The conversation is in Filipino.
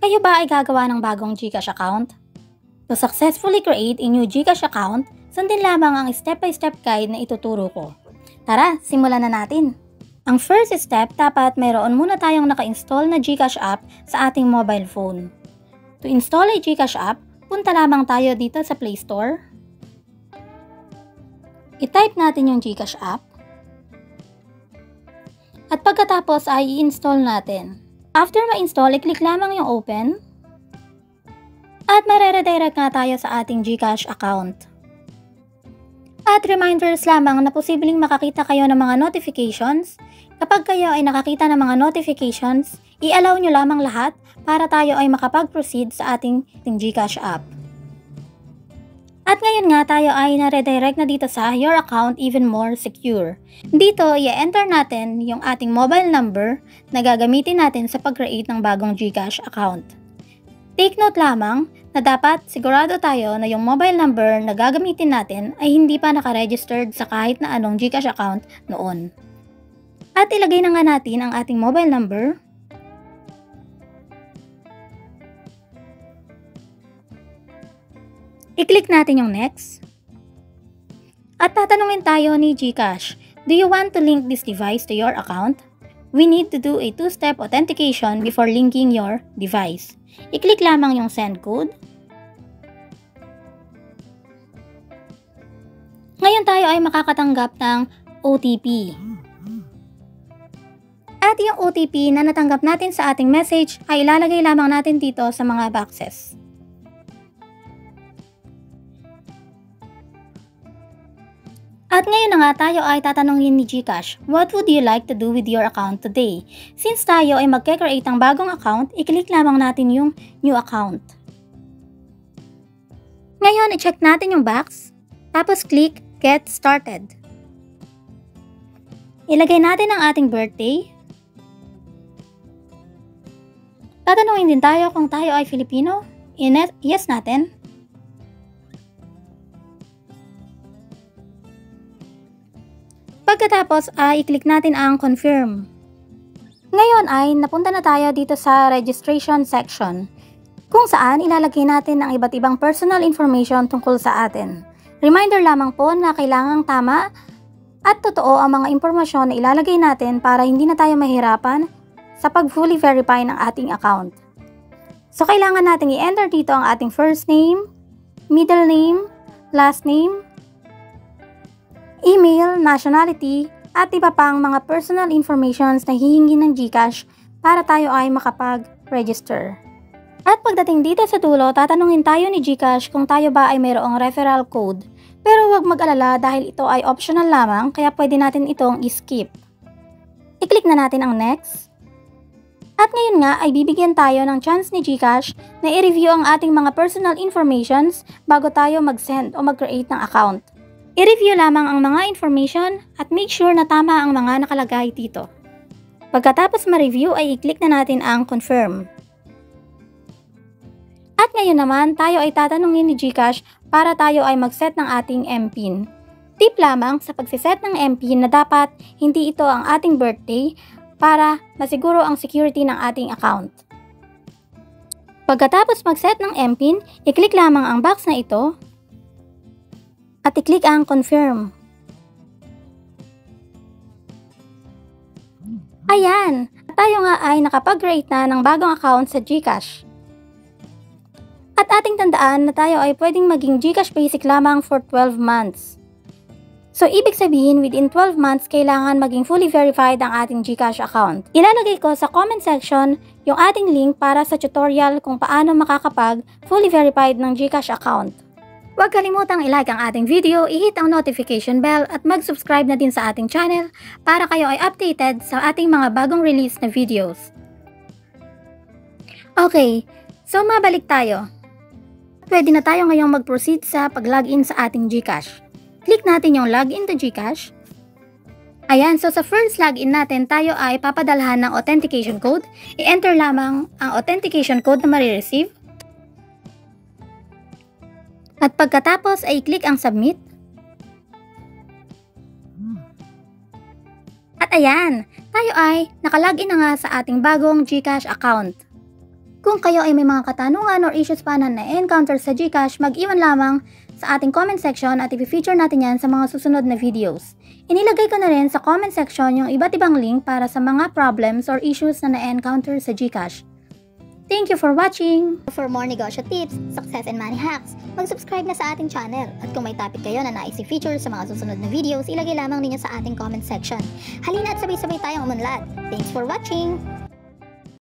Kayo ba ay gagawa ng bagong GCash account? To successfully create a new GCash account, sundin lamang ang step-by-step guide na ituturo ko. Tara, simulan na natin! Ang first step, dapat mayroon muna tayong naka-install na GCash app sa ating mobile phone. To install a GCash app, punta lamang tayo dito sa Play Store. I-type natin yung GCash app. At pagkatapos ay i-install natin. After ma-install, i-click lamang yung open. At mare-redirect nga tayo sa ating GCash account. At reminders lamang na posibleng makakita kayo ng mga notifications. Kapag kayo ay nakakita ng mga notifications, i-allow nyo lamang lahat para tayo ay makapag-proceed sa ating GCash app. At ngayon nga tayo ay na-redirect na dito sa Your Account Even More Secure. Dito, i-enter natin yung ating mobile number na gagamitin natin sa pag-create ng bagong GCash account. Take note lamang na dapat sigurado tayo na yung mobile number na gagamitin natin ay hindi pa nakaregistered sa kahit na anong GCash account noon. At ilagay na nga natin ang ating mobile number. I-click natin yung next. At tatanungin tayo ni GCash, do you want to link this device to your account? We need to do a two-step authentication before linking your device. I-click lamang yung send code. Ngayon tayo ay makakatanggap ng OTP. At yung OTP na natanggap natin sa ating message ay ilalagay lamang natin dito sa mga boxes. At ngayon na nga tayo ay tatanungin ni GCash, what would you like to do with your account today? Since tayo ay magke-create ng bagong account, i-click lamang natin yung new account. Ngayon, i-check natin yung box, tapos click get started. Ilagay natin ang ating birthday. Tatanungin din tayo kung tayo ay Filipino. Yes natin. Pagkatapos ay i-click natin ang confirm. Ngayon ay napunta na tayo dito sa registration section, kung saan ilalagay natin ang iba't ibang personal information tungkol sa atin. Reminder lamang po na kailangang tama at totoo ang mga impormasyon na ilalagay natin para hindi na tayo mahirapan sa pag-fully verify ng ating account. So kailangan natin i-enter dito ang ating first name, middle name, last name, email, nationality, at iba pang mga personal informations na hihingi ng GCash para tayo ay makapag-register. At pagdating dito sa dulo, tatanungin tayo ni GCash kung tayo ba ay mayroong referral code. Pero huwag mag-alala dahil ito ay optional lamang, kaya pwede natin itong i-skip. I-click na natin ang next. At ngayon nga ay bibigyan tayo ng chance ni GCash na i-review ang ating mga personal informations bago tayo mag-send o mag-create ng account. I-review lamang ang mga information at make sure na tama ang mga nakalagay dito. Pagkatapos ma-review ay i-click na natin ang confirm. At ngayon naman tayo ay tatanungin ni GCash para tayo ay mag-set ng ating MPIN. Tip lamang sa pagsiset ng MPIN na dapat hindi ito ang ating birthday para masiguro ang security ng ating account. Pagkatapos mag-set ng MPIN, i-click lamang ang box na ito at i-click ang confirm. Ayan! Tayo nga ay nakapag-create na ng bagong account sa GCash. At ating tandaan na tayo ay pwedeng maging GCash Basic lamang for 12 months. So, ibig sabihin, within 12 months, kailangan maging fully verified ang ating GCash account. Ilalagay ko sa comment section yung ating link para sa tutorial kung paano makakapag fully verified ng GCash account. Huwag kalimutang i-like ang ating video, i-hit ang notification bell at mag-subscribe na din sa ating channel para kayo ay updated sa ating mga bagong release na videos. Okay, so mabalik tayo. Pwede na tayo ngayong mag-proceed sa pag-login sa ating GCash. Click natin yung login to GCash. Ayan, so sa first login natin, tayo ay papadalhan ng authentication code. I-enter lamang ang authentication code na marireceive. At pagkatapos ay i-click ang submit. At ayan, tayo ay nakalagin na nga sa ating bagong GCash account. Kung kayo ay may mga katanungan or issues pa na na-encounter sa GCash, mag-iwan lamang sa ating comment section at i-feature natin yan sa mga susunod na videos. Inilagay ko na rin sa comment section yung iba't ibang link para sa mga problems or issues na na-encounter sa GCash. Thank you for watching! For more negosyo tips, success and money hacks, mag-subscribe na sa ating channel. At kung may topic kayo na nais i-feature sa mga susunod na videos, ilagay lamang ninyo sa ating comment section. Halina at sabay-sabay tayong umunlad. Thanks for watching!